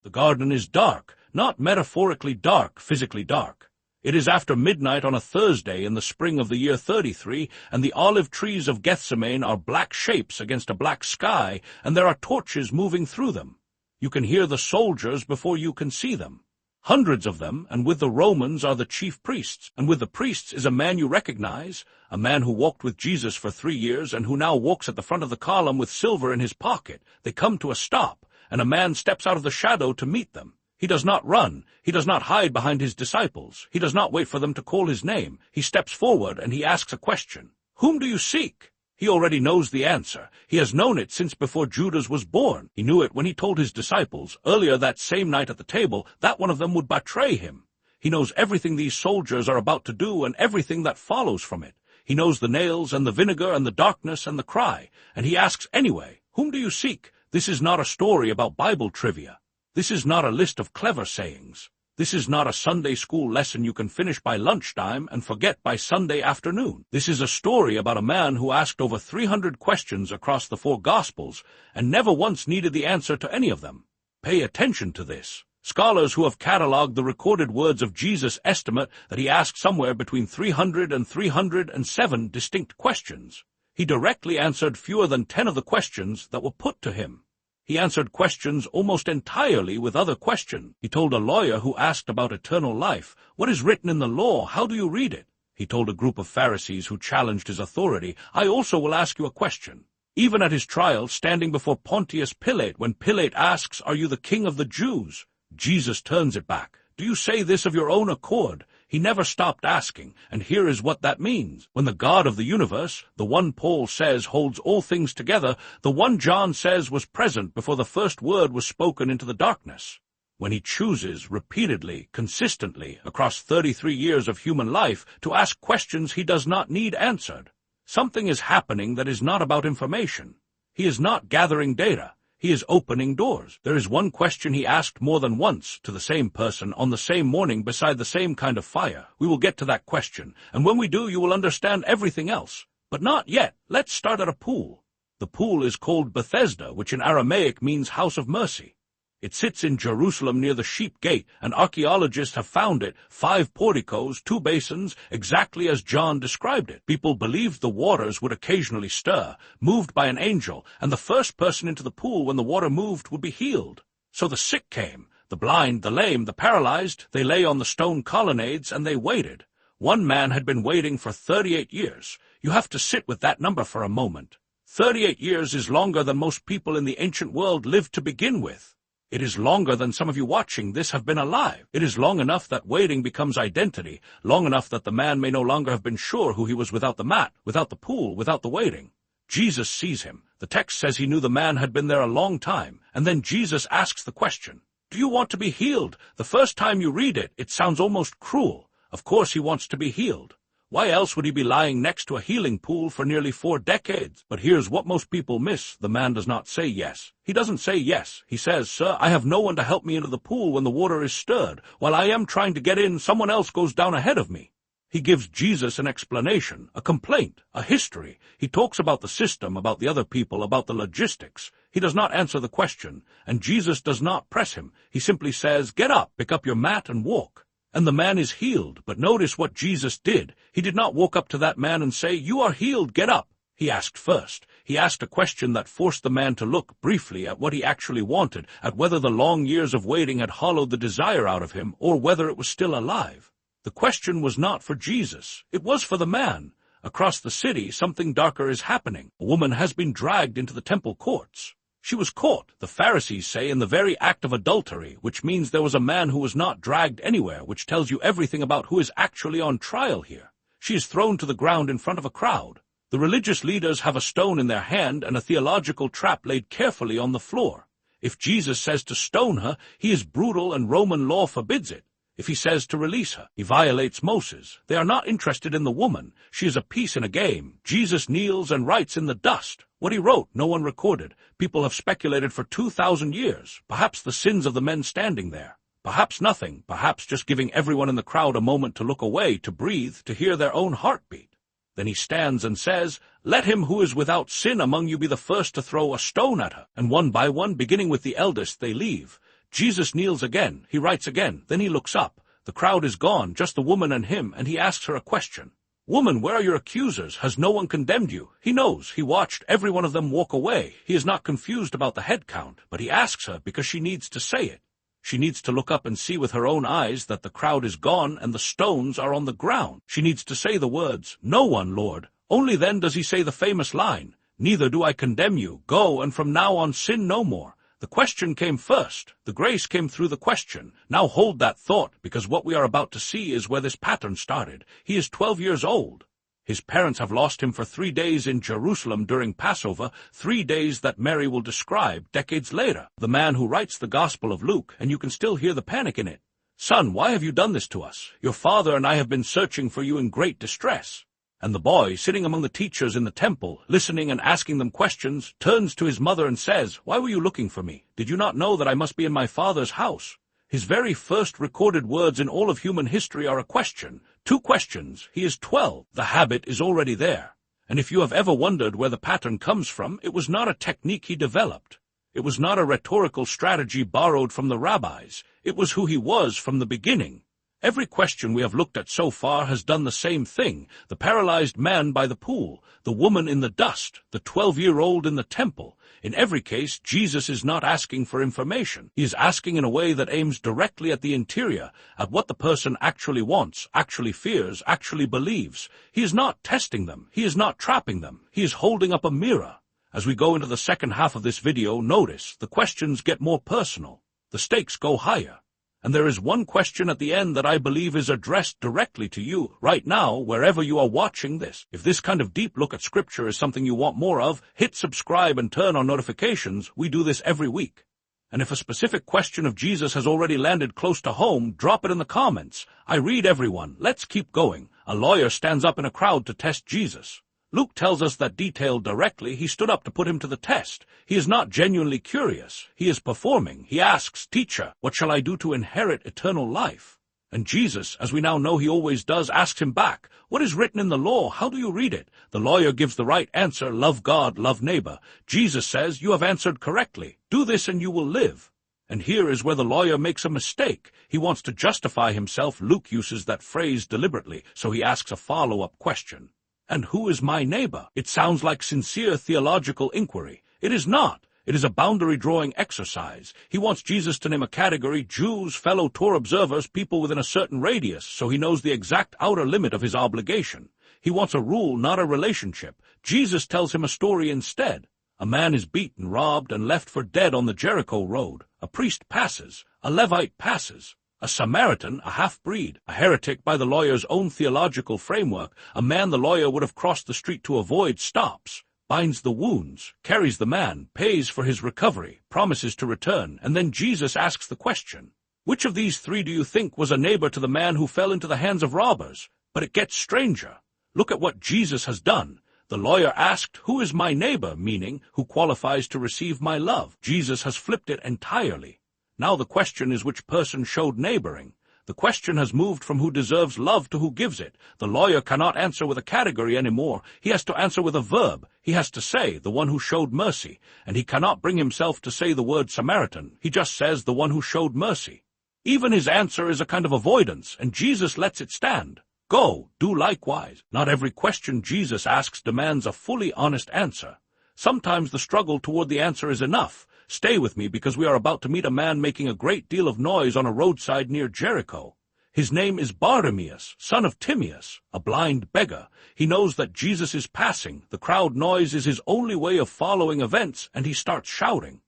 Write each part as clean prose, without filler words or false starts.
The garden is dark, not metaphorically dark, physically dark. It is after midnight on a Thursday in the spring of the year 33, and the olive trees of Gethsemane are black shapes against a black sky, and there are torches moving through them. You can hear the soldiers before you can see them. Hundreds of them, and with the Romans are the chief priests, and with the priests is a man you recognize, a man who walked with Jesus for 3 years and who now walks at the front of the column with silver in his pocket. They come to a stop, and a man steps out of the shadow to meet them. He does not run. He does not hide behind his disciples. He does not wait for them to call his name. He steps forward and he asks a question. Whom do you seek? He already knows the answer. He has known it since before Judas was born. He knew it when he told his disciples, earlier that same night at the table, that one of them would betray him. He knows everything these soldiers are about to do and everything that follows from it. He knows the nails and the vinegar and the darkness and the cry. And he asks anyway, whom do you seek? This is not a story about Bible trivia. This is not a list of clever sayings. This is not a Sunday school lesson you can finish by lunchtime and forget by Sunday afternoon. This is a story about a man who asked over 300 questions across the 4 Gospels and never once needed the answer to any of them. Pay attention to this. Scholars who have cataloged the recorded words of Jesus estimate that he asked somewhere between 300 and 307 distinct questions. He directly answered fewer than 10 of the questions that were put to him. He answered questions almost entirely with other questions. He told a lawyer who asked about eternal life, "What is written in the law? How do you read it?" He told a group of Pharisees who challenged his authority, "I also will ask you a question." Even at his trial, standing before Pontius Pilate, when Pilate asks, "Are you the king of the Jews?" Jesus turns it back. "Do you say this of your own accord?" He never stopped asking, and here is what that means. When the God of the universe, the one Paul says holds all things together, the one John says was present before the first word was spoken into the darkness. When he chooses repeatedly, consistently, across 33 years of human life, to ask questions he does not need answered, something is happening that is not about information. He is not gathering data. He is opening doors. There is one question he asked more than once to the same person on the same morning beside the same kind of fire. We will get to that question, and when we do, you will understand everything else. But not yet. Let's start at a pool. The pool is called Bethesda, which in Aramaic means house of mercy. It sits in Jerusalem near the Sheep Gate, and archaeologists have found it, 5 porticos, 2 basins, exactly as John described it. People believed the waters would occasionally stir, moved by an angel, and the first person into the pool when the water moved would be healed. So the sick came, the blind, the lame, the paralyzed. They lay on the stone colonnades, and they waited. One man had been waiting for 38 years. You have to sit with that number for a moment. 38 years is longer than most people in the ancient world lived to begin with. It is longer than some of you watching this have been alive. It is long enough that waiting becomes identity, long enough that the man may no longer have been sure who he was without the mat, without the pool, without the waiting. Jesus sees him. The text says he knew the man had been there a long time, and then Jesus asks the question, "Do you want to be healed?" The first time you read it, it sounds almost cruel. Of course he wants to be healed. Why else would he be lying next to a healing pool for nearly 4 decades? But here's what most people miss. The man does not say yes. He doesn't say yes. He says, "Sir, I have no one to help me into the pool when the water is stirred. While I am trying to get in, someone else goes down ahead of me." He gives Jesus an explanation, a complaint, a history. He talks about the system, about the other people, about the logistics. He does not answer the question, and Jesus does not press him. He simply says, "Get up, pick up your mat, and walk." And the man is healed. But notice what Jesus did. He did not walk up to that man and say, "You are healed, get up." He asked first. He asked a question that forced the man to look briefly at what he actually wanted, at whether the long years of waiting had hollowed the desire out of him, or whether it was still alive. The question was not for Jesus. It was for the man. Across the city, something darker is happening. A woman has been dragged into the temple courts. She was caught, the Pharisees say, in the very act of adultery, which means there was a man who was not dragged anywhere, which tells you everything about who is actually on trial here. She is thrown to the ground in front of a crowd. The religious leaders have a stone in their hand and a theological trap laid carefully on the floor. If Jesus says to stone her, he is brutal and Roman law forbids it. If he says to release her, he violates Moses. They are not interested in the woman. She is a piece in a game. Jesus kneels and writes in the dust. What he wrote, no one recorded. People have speculated for 2,000 years. Perhaps the sins of the men standing there. Perhaps nothing. Perhaps just giving everyone in the crowd a moment to look away, to breathe, to hear their own heartbeat. Then he stands and says, "Let him who is without sin among you be the first to throw a stone at her." And one by one, beginning with the eldest, they leave. Jesus kneels again. He writes again. Then he looks up. The crowd is gone, just the woman and him, and he asks her a question. Woman, where are your accusers? Has no one condemned you? He knows. He watched every one of them walk away. He is not confused about the head count, but he asks her because she needs to say it. She needs to look up and see with her own eyes that the crowd is gone and the stones are on the ground. She needs to say the words, "No one, Lord." Only then does he say the famous line, "Neither do I condemn you. Go, and from now on sin no more." The question came first. The grace came through the question. Now hold that thought, because what we are about to see is where this pattern started. He is 12 years old. His parents have lost him for 3 days in Jerusalem during Passover, 3 days that Mary will describe decades later. The man who writes the Gospel of Luke, and you can still hear the panic in it. "Son, why have you done this to us? Your father and I have been searching for you in great distress." And the boy, sitting among the teachers in the temple, listening and asking them questions, turns to his mother and says, "Why were you looking for me? Did you not know that I must be in my father's house?" His very first recorded words in all of human history are a question. 2 questions. He is 12. The habit is already there. And if you have ever wondered where the pattern comes from, it was not a technique he developed. It was not a rhetorical strategy borrowed from the rabbis. It was who he was from the beginning. Every question we have looked at so far has done the same thing. The paralyzed man by the pool, the woman in the dust, the 12-year-old in the temple. In every case, Jesus is not asking for information. He is asking in a way that aims directly at the interior, at what the person actually wants, actually fears, actually believes. He is not testing them. He is not trapping them. He is holding up a mirror. As we go into the second half of this video, notice the questions get more personal. The stakes go higher. And there is one question at the end that I believe is addressed directly to you right now, wherever you are watching this. If this kind of deep look at Scripture is something you want more of, hit subscribe and turn on notifications. We do this every week. And if a specific question of Jesus has already landed close to home, drop it in the comments. I read everyone. Let's keep going. A lawyer stands up in a crowd to test Jesus. Luke tells us that detailed directly. He stood up to put him to the test. He is not genuinely curious. He is performing. He asks, "Teacher, what shall I do to inherit eternal life?" And Jesus, as we now know he always does, asks him back, "What is written in the law? How do you read it?" The lawyer gives the right answer, "Love God, love neighbor." Jesus says, "You have answered correctly. Do this and you will live." And here is where the lawyer makes a mistake. He wants to justify himself. Luke uses that phrase deliberately, so he asks a follow-up question. "And who is my neighbor?" It sounds like sincere theological inquiry. It is not. It is a boundary-drawing exercise. He wants Jesus to name a category: Jews, fellow Torah observers, people within a certain radius, so he knows the exact outer limit of his obligation. He wants a rule, not a relationship. Jesus tells him a story instead. A man is beaten, robbed, and left for dead on the Jericho road. A priest passes. A Levite passes. A Samaritan, a half-breed, a heretic by the lawyer's own theological framework, a man the lawyer would have crossed the street to avoid, stops, binds the wounds, carries the man, pays for his recovery, promises to return, and then Jesus asks the question, which of these 3 do you think was a neighbor to the man who fell into the hands of robbers? But it gets stranger. Look at what Jesus has done. The lawyer asked, "Who is my neighbor?" meaning, who qualifies to receive my love. Jesus has flipped it entirely. Now the question is which person showed neighboring. The question has moved from who deserves love to who gives it. The lawyer cannot answer with a category anymore. He has to answer with a verb. He has to say, the one who showed mercy. And he cannot bring himself to say the word Samaritan. He just says the one who showed mercy. Even his answer is a kind of avoidance, and Jesus lets it stand. Go, do likewise. Not every question Jesus asks demands a fully honest answer. Sometimes the struggle toward the answer is enough. Stay with me, because we are about to meet a man making a great deal of noise on a roadside near Jericho. His name is Bartimaeus, son of Timaeus, a blind beggar. He knows that Jesus is passing. The crowd noise is his only way of following events, and he starts shouting,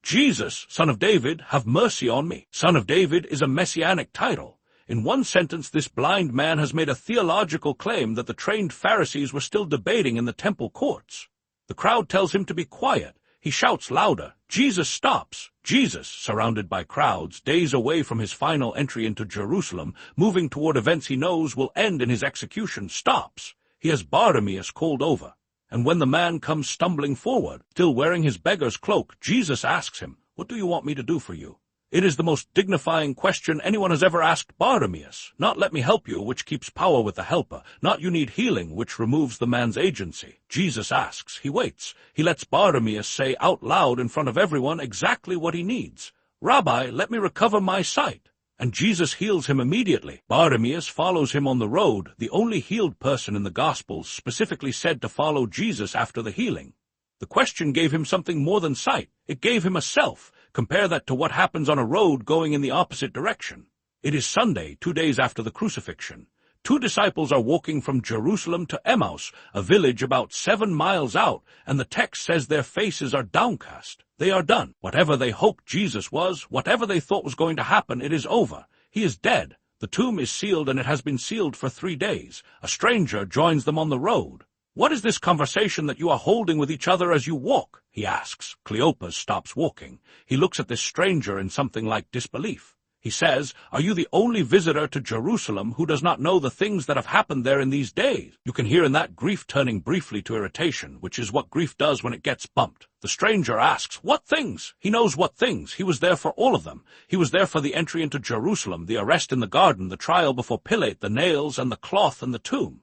"Jesus, son of David, have mercy on me." Son of David is a messianic title. In one sentence, this blind man has made a theological claim that the trained Pharisees were still debating in the temple courts. The crowd tells him to be quiet. He shouts louder. Jesus stops. Jesus, surrounded by crowds, days away from his final entry into Jerusalem, moving toward events he knows will end in his execution, stops. He has Bartimaeus called over. And when the man comes stumbling forward, still wearing his beggar's cloak, Jesus asks him, "What do you want me to do for you?" It is the most dignifying question anyone has ever asked Bartimaeus. Not "let me help you," which keeps power with the helper. Not "you need healing," which removes the man's agency. Jesus asks. He waits. He lets Bartimaeus say out loud in front of everyone exactly what he needs. "Rabbi, let me recover my sight." And Jesus heals him immediately. Bartimaeus follows him on the road. The only healed person in the Gospels specifically said to follow Jesus after the healing. The question gave him something more than sight. It gave him a self. Compare that to what happens on a road going in the opposite direction. It is Sunday, 2 days after the crucifixion. 2 disciples are walking from Jerusalem to Emmaus, a village about 7 miles out, and the text says their faces are downcast. They are done. Whatever they hoped Jesus was, whatever they thought was going to happen, it is over. He is dead. The tomb is sealed, and it has been sealed for 3 days. A stranger joins them on the road. "What is this conversation that you are holding with each other as you walk?" he asks. Cleopas stops walking. He looks at this stranger in something like disbelief. He says, "Are you the only visitor to Jerusalem who does not know the things that have happened there in these days?" You can hear in that grief turning briefly to irritation, which is what grief does when it gets bumped. The stranger asks, "What things?" He knows what things. He was there for all of them. He was there for the entry into Jerusalem, the arrest in the garden, the trial before Pilate, the nails and the cloth and the tomb.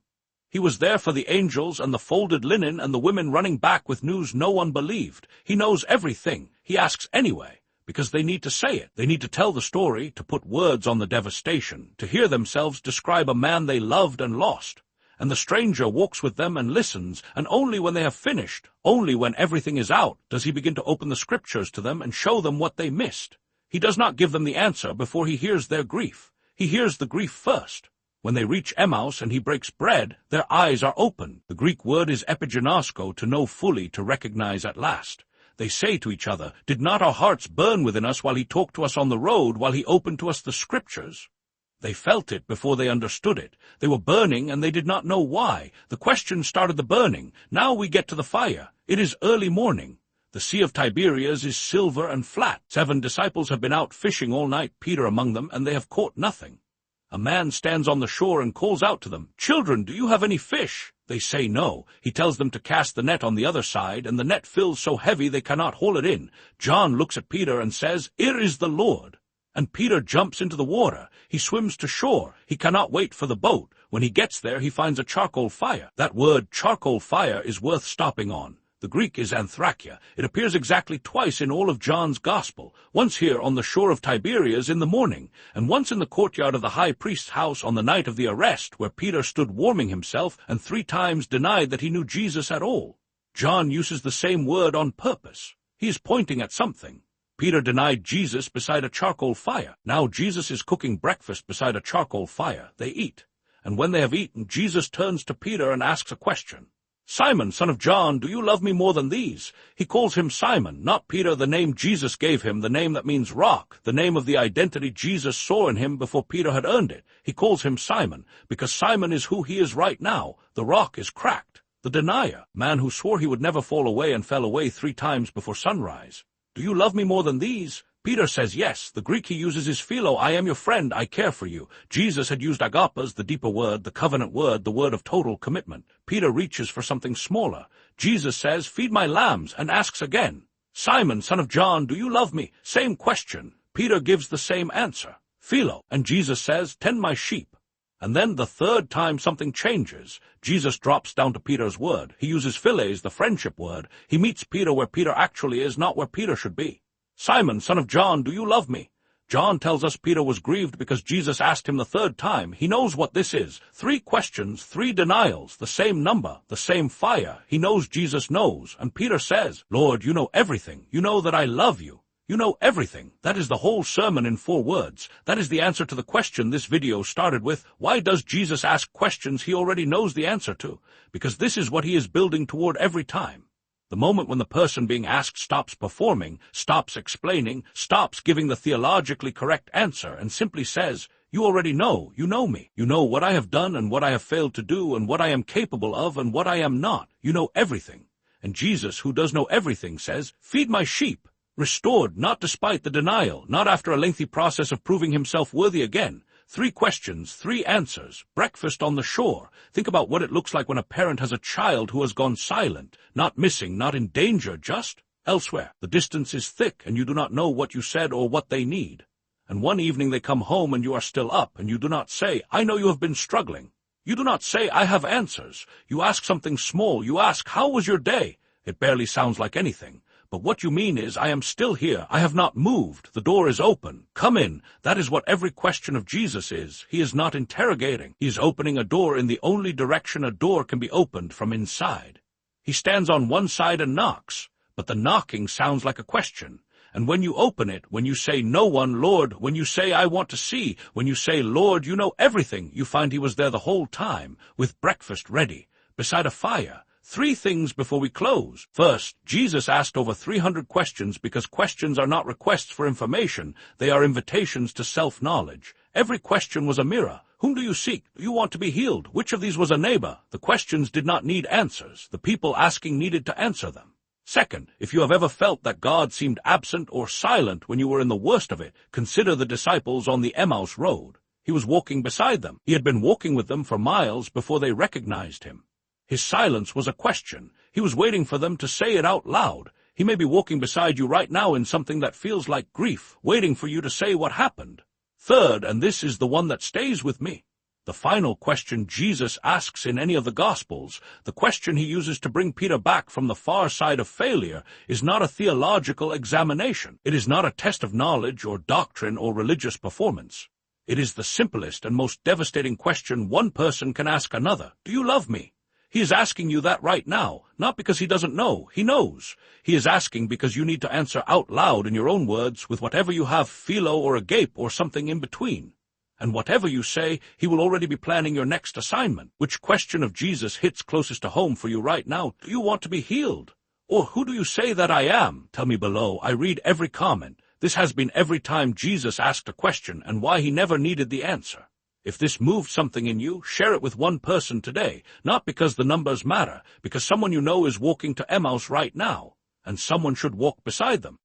He was there for the angels and the folded linen and the women running back with news no one believed. He knows everything. He asks anyway. Because they need to say it. They need to tell the story, to put words on the devastation, to hear themselves describe a man they loved and lost. And the stranger walks with them and listens, and only when they have finished, only when everything is out, does he begin to open the scriptures to them and show them what they missed. He does not give them the answer before he hears their grief. He hears the grief first. When they reach Emmaus and he breaks bread, their eyes are opened. The Greek word is epigenosko, to know fully, to recognize at last. They say to each other, "Did not our hearts burn within us while he talked to us on the road, while he opened to us the scriptures?" They felt it before they understood it. They were burning and they did not know why. The question started the burning. Now we get to the fire. It is early morning. The Sea of Tiberias is silver and flat. 7 disciples have been out fishing all night, Peter among them, and they have caught nothing. A man stands on the shore and calls out to them, "Children, do you have any fish?" They say no. He tells them to cast the net on the other side, and the net fills so heavy they cannot haul it in. John looks at Peter and says, "Here is the Lord." And Peter jumps into the water. He swims to shore. He cannot wait for the boat. When he gets there, he finds a charcoal fire. That word, charcoal fire, is worth stopping on. The Greek is anthrakia. It appears exactly twice in all of John's Gospel, once here on the shore of Tiberias in the morning, and once in the courtyard of the high priest's house on the night of the arrest, where Peter stood warming himself and 3 times denied that he knew Jesus at all. John uses the same word on purpose. He is pointing at something. Peter denied Jesus beside a charcoal fire. Now Jesus is cooking breakfast beside a charcoal fire. They eat. And when they have eaten, Jesus turns to Peter and asks a question. "Simon, son of John, do you love me more than these?" He calls him Simon, not Peter, the name Jesus gave him, the name that means rock, the name of the identity Jesus saw in him before Peter had earned it. He calls him Simon, because Simon is who he is right now. The rock is cracked. The denier, man who swore he would never fall away and fell away 3 times before sunrise. "Do you love me more than these?" Peter says yes. The Greek he uses is philo. I am your friend. I care for you. Jesus had used agapas, the deeper word, the covenant word, the word of total commitment. Peter reaches for something smaller. Jesus says, "Feed my lambs," and asks again, "Simon, son of John, do you love me?" Same question. Peter gives the same answer, philo. And Jesus says, "Tend my sheep." And then the 3rd time something changes. Jesus drops down to Peter's word. He uses philes, the friendship word. He meets Peter where Peter actually is, not where Peter should be. "Simon, son of John, do you love me?" John tells us Peter was grieved because Jesus asked him the 3rd time. He knows what this is. 3 questions, 3 denials, the same number, the same fire. He knows Jesus knows. And Peter says, "Lord, you know everything. You know that I love you. You know everything." That is the whole sermon in 4 words. That is the answer to the question this video started with. Why does Jesus ask questions he already knows the answer to? Because this is what he is building toward every time. The moment when the person being asked stops performing, stops explaining, stops giving the theologically correct answer, and simply says, "You already know, you know me. You know what I have done and what I have failed to do and what I am capable of and what I am not. You know everything." And Jesus, who does know everything, says, "Feed my sheep." Restored, not despite the denial, not after a lengthy process of proving himself worthy again. 3 questions, 3 answers. Breakfast on the shore. Think about what it looks like when a parent has a child who has gone silent, not missing, not in danger, just elsewhere. The distance is thick, and you do not know what you said or what they need. And one evening they come home and you are still up, and you do not say, "I know you have been struggling." You do not say, "I have answers." You ask something small. You ask, "How was your day?" It barely sounds like anything. But what you mean is, I am still here. I have not moved. The door is open. Come in. That is what every question of Jesus is. He is not interrogating. He is opening a door in the only direction a door can be opened, from inside. He stands on one side and knocks, but the knocking sounds like a question. And when you open it, when you say, "No one, Lord," when you say, "I want to see," when you say, "Lord, you know everything," you find he was there the whole time, with breakfast ready, beside a fire. 3 things before we close. First, Jesus asked over 300 questions because questions are not requests for information. They are invitations to self-knowledge. Every question was a mirror. Whom do you seek? Do you want to be healed? Which of these was a neighbor? The questions did not need answers. The people asking needed to answer them. Second, if you have ever felt that God seemed absent or silent when you were in the worst of it, consider the disciples on the Emmaus road. He was walking beside them. He had been walking with them for miles before they recognized him. His silence was a question. He was waiting for them to say it out loud. He may be walking beside you right now in something that feels like grief, waiting for you to say what happened. Third, and this is the one that stays with me, the final question Jesus asks in any of the Gospels, the question he uses to bring Peter back from the far side of failure, is not a theological examination. It is not a test of knowledge or doctrine or religious performance. It is the simplest and most devastating question one person can ask another. Do you love me? He is asking you that right now, not because he doesn't know. He knows. He is asking because you need to answer out loud in your own words with whatever you have, philo or agape or something in between. And whatever you say, he will already be planning your next assignment. Which question of Jesus hits closest to home for you right now? Do you want to be healed? Or who do you say that I am? Tell me below. I read every comment. This has been every time Jesus asked a question and why he never needed the answer. If this moved something in you, share it with one person today, not because the numbers matter, because someone you know is walking to Emmaus right now, and someone should walk beside them.